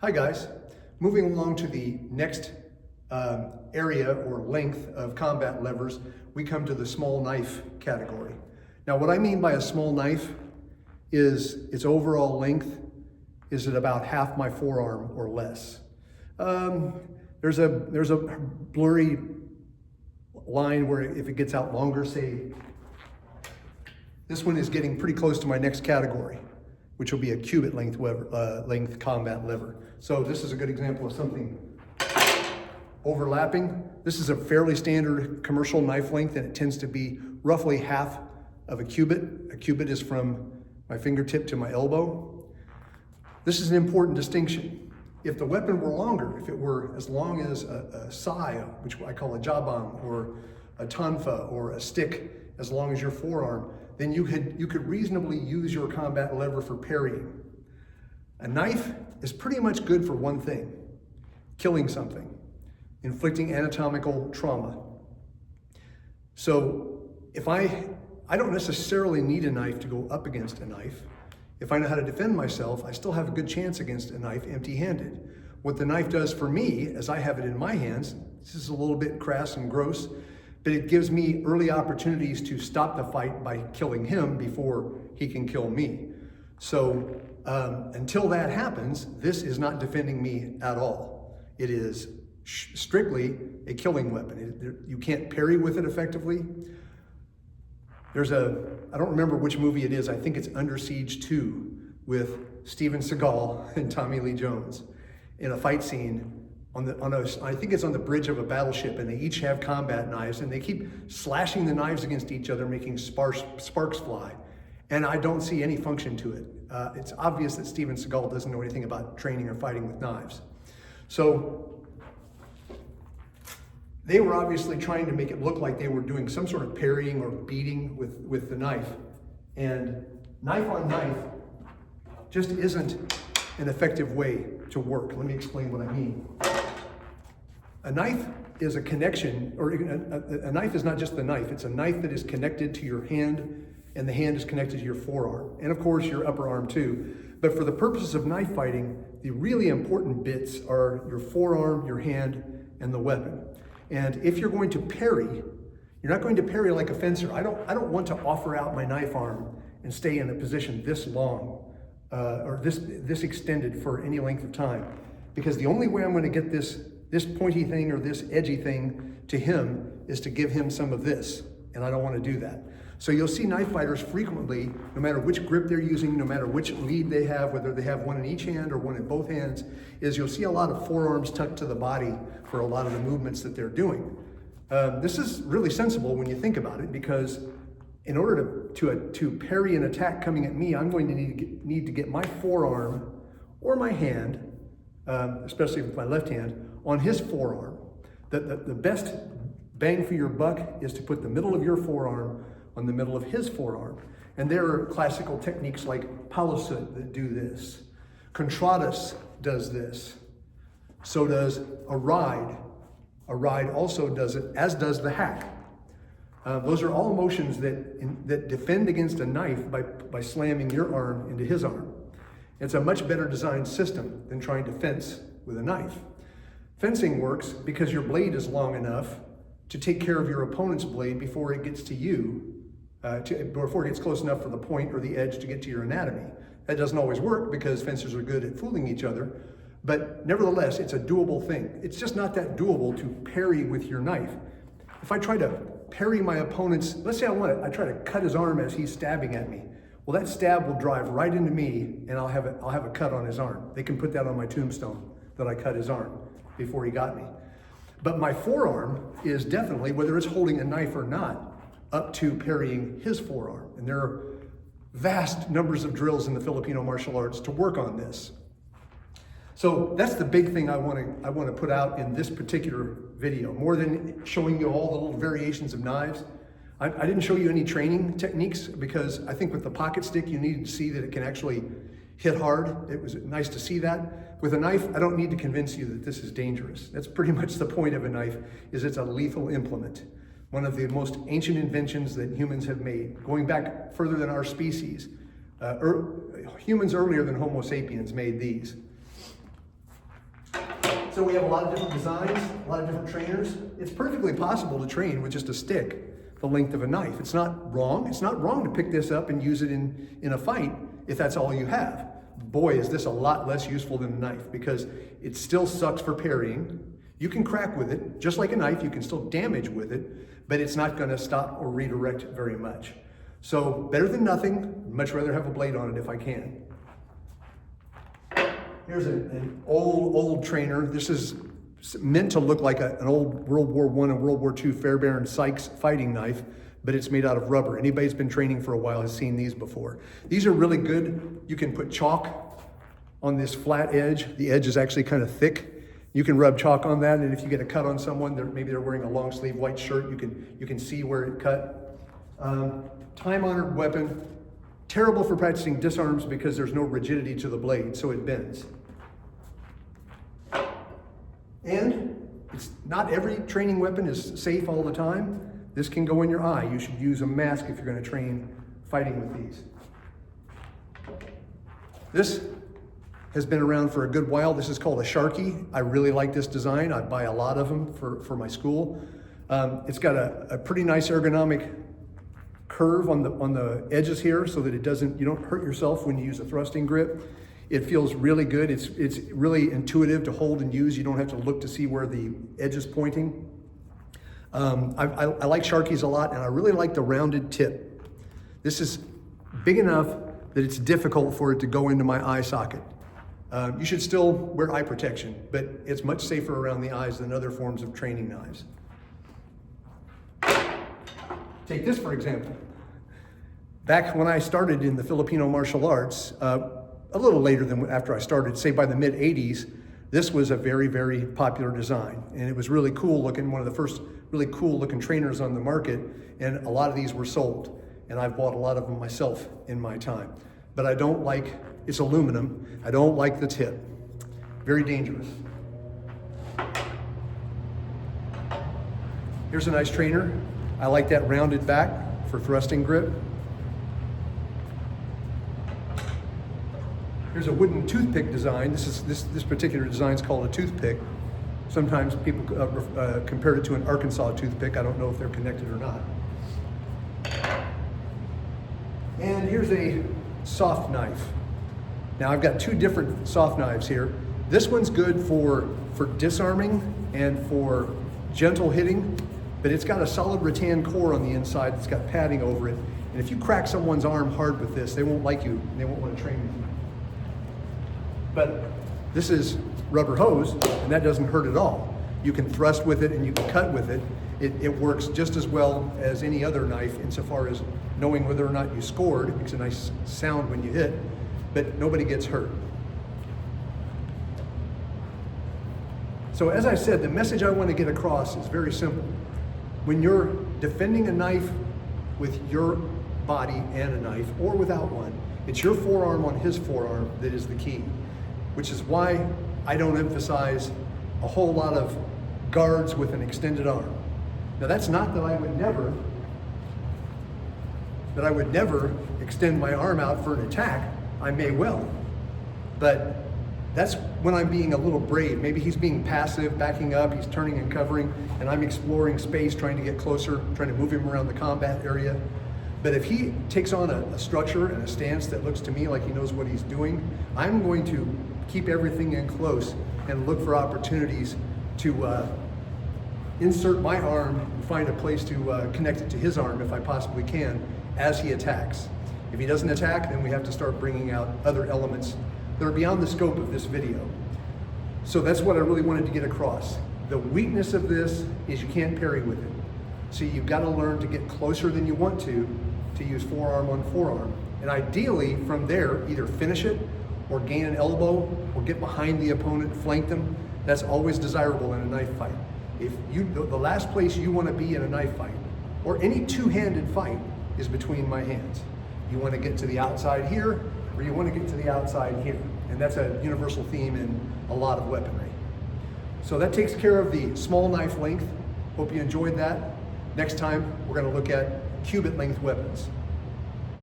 Hi guys, moving along to the next area or length of combat levers, we come to the small knife category. Now what I mean by a small knife is its overall length is at about half my forearm or less. There's a blurry line where if it gets out longer, say this one is getting pretty close to my next category, which will be a cubit length combat lever. So this is a good example of something overlapping. This is a fairly standard commercial knife length, and it tends to be roughly half of a cubit. A cubit is from my fingertip to my elbow. This is an important distinction. If the weapon were longer, if it were as long as a sai, which I call a jabang, or a tanfa, or a stick as long as your forearm, then you could reasonably use your combat lever for parrying. A knife is pretty much good for one thing: killing something, inflicting anatomical trauma. So if I don't necessarily need a knife to go up against a knife. If I know how to defend myself, I still have a good chance against a knife empty-handed. What the knife does for me, as I have it in my hands, this is a little bit crass and gross, but it gives me early opportunities to stop the fight by killing him before he can kill me. So until that happens, this is not defending me at all. It is strictly a killing weapon. You can't parry with it effectively. I don't remember which movie it is, I think it's Under Siege 2 with Steven Seagal and Tommy Lee Jones in a fight scene I think it's on the bridge of a battleship, and they each have combat knives, and they keep slashing the knives against each other, making sparks fly. And I don't see any function to it. It's obvious that Steven Seagal doesn't know anything about training or fighting with knives. So they were obviously trying to make it look like they were doing some sort of parrying or beating with the knife. And knife on knife just isn't an effective way to work. Let me explain what I mean. A knife is a connection, or a knife is not just the knife, it's a knife that is connected to your hand, and the hand is connected to your forearm, and of course your upper arm too. But for the purposes of knife fighting, the really important bits are your forearm, your hand, and the weapon. And if you're going to parry, you're not going to parry like a fencer. I don't want to offer out my knife arm and stay in a position this long, or this extended for any length of time. Because the only way I'm going to get this pointy thing or this edgy thing to him is to give him some of this, and I don't want to do that. So you'll see knife fighters frequently, no matter which grip they're using, no matter which lead they have, whether they have one in each hand or one in both hands, is you'll see a lot of forearms tucked to the body for a lot of the movements that they're doing. This is really sensible when you think about it, because in order to parry an attack coming at me, I'm going to need to get my forearm or my hand, especially with my left hand, on his forearm. The best bang for your buck is to put the middle of your forearm on the middle of his forearm. And there are classical techniques like palusut that do this. Contradas does this. So does a ride. A ride also does it, as does the hack. Those are all motions that defend against a knife by slamming your arm into his arm. It's a much better designed system than trying to fence with a knife. Fencing works because your blade is long enough to take care of your opponent's blade before it gets to you, before it gets close enough for the point or the edge to get to your anatomy. That doesn't always work because fencers are good at fooling each other, but nevertheless, it's a doable thing. It's just not that doable to parry with your knife. If I try to parry my opponent's, let's say I try to cut his arm as he's stabbing at me. Well, that stab will drive right into me, and I'll have a cut on his arm. They can put that on my tombstone, that I cut his arm before he got me. But my forearm is definitely, whether it's holding a knife or not, up to parrying his forearm. And there are vast numbers of drills in the Filipino martial arts to work on this. So that's the big thing I want to put out in this particular video. More than showing you all the little variations of knives, I didn't show you any training techniques, because I think with the pocket stick you needed to see that it can actually hit hard. It was nice to see that. With a knife, I don't need to convince you that this is dangerous. That's pretty much the point of a knife, is it's a lethal implement. One of the most ancient inventions that humans have made, going back further than our species. Humans earlier than Homo sapiens made these. So we have a lot of different designs, a lot of different trainers. It's perfectly possible to train with just a stick the length of a knife. It's not wrong. It's not wrong to pick this up and use it in a fight if that's all you have. Boy, is this a lot less useful than a knife because it still sucks for parrying. You can crack with it, just like a knife, you can still damage with it, but it's not gonna stop or redirect very much. So better than nothing, much rather have a blade on it if I can. Here's an old trainer. This is meant to look like an old World War I and World War II Fairbairn Sykes fighting knife, but it's made out of rubber. Anybody who's been training for a while has seen these before. These are really good. You can put chalk on this flat edge. The edge is actually kind of thick. You can rub chalk on that, and if you get a cut on someone, maybe they're wearing a long sleeve white shirt, you can see where it cut. Time-honored weapon. Terrible for practicing disarms because there's no rigidity to the blade, so it bends. And it's not every training weapon is safe all the time. This can go in your eye. You should use a mask if you're going to train fighting with these. This has been around for a good while. This is called a Sharky. I really like this design. I buy a lot of them for my school. It's got a pretty nice ergonomic curve on the edges here so that you don't hurt yourself when you use a thrusting grip. It feels really good. It's really intuitive to hold and use. You don't have to look to see where the edge is pointing. I like Sharkies a lot, and I really like the rounded tip. This is big enough that it's difficult for it to go into my eye socket. You should still wear eye protection, but it's much safer around the eyes than other forms of training knives. Take this, for example. Back when I started in the Filipino martial arts, a little later than after I started, say by the mid-'80s, this was a very, very popular design. And it was really cool looking, one of the first really cool looking trainers on the market, and a lot of these were sold. And I've bought a lot of them myself in my time. But I don't like, it's aluminum, I don't like the tip. Very dangerous. Here's a nice trainer. I like that rounded back for thrusting grip. Here's a wooden toothpick design. This particular design is called a toothpick. Sometimes people compare it to an Arkansas toothpick. I don't know if they're connected or not. And here's a soft knife. Now I've got two different soft knives here. This one's good for disarming and for gentle hitting, but it's got a solid rattan core on the inside. It's got padding over it. And if you crack someone's arm hard with this, they won't like you and they won't want to train with you. But this is rubber hose, and that doesn't hurt at all. You can thrust with it and you can cut with it. It works just as well as any other knife insofar as knowing whether or not you scored. It makes a nice sound when you hit, but nobody gets hurt. So as I said, the message I want to get across is very simple. When you're defending a knife with your body and a knife, or without one, it's your forearm on his forearm that is the key, which is why I don't emphasize a whole lot of guards with an extended arm. Now that's not that I would never extend my arm out for an attack. I may well, but that's when I'm being a little brave. Maybe he's being passive, backing up, he's turning and covering, and I'm exploring space, trying to get closer, trying to move him around the combat area. But if he takes on a structure and a stance that looks to me like he knows what he's doing, I'm going to keep everything in close and look for opportunities to insert my arm and find a place to connect it to his arm if I possibly can as he attacks. If he doesn't attack, then we have to start bringing out other elements that are beyond the scope of this video. So that's what I really wanted to get across. The weakness of this is you can't parry with it. So you've got to learn to get closer than you want to use forearm on forearm. And ideally, from there, either finish it or gain an elbow or get behind the opponent, flank them. That's always desirable in a knife fight. The last place you want to be in a knife fight, or any two-handed fight, is between my hands. You want to get to the outside here, or you want to get to the outside here. And that's a universal theme in a lot of weaponry. So that takes care of the small knife length. Hope you enjoyed that. Next time, we're going to look at cubit length weapons.